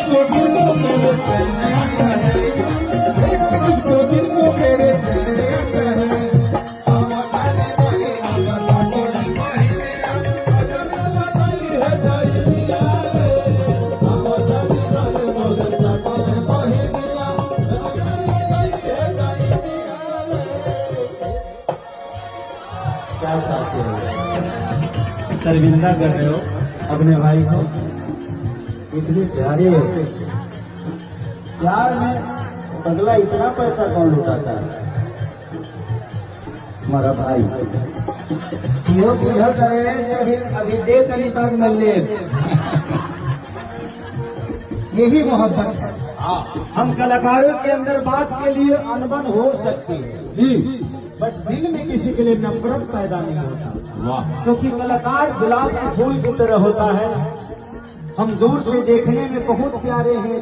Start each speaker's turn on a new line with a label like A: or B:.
A: तुझको दिल को मेरे चैन आता है, तुझको दिल को मेरे चैन आता है। क्या चाहते हो? शर्मिंदा कर रहे हो अपने भाई को? इतने प्यारे होते, प्यार में बदला इतना पैसा कौन लुटाता है? हमारा भाई यो बुझा करे अभी दे तनी तक मिल ले, यही मोहब्बत है। हम कलाकारों के अंदर बात के लिए अनबन हो सकती है जी, बट दिल में किसी के लिए नफरत पैदा नहीं होता, क्योंकि कलाकार गुलाब के फूल की तरह होता है। हम दूर से देखने में बहुत प्यारे हैं,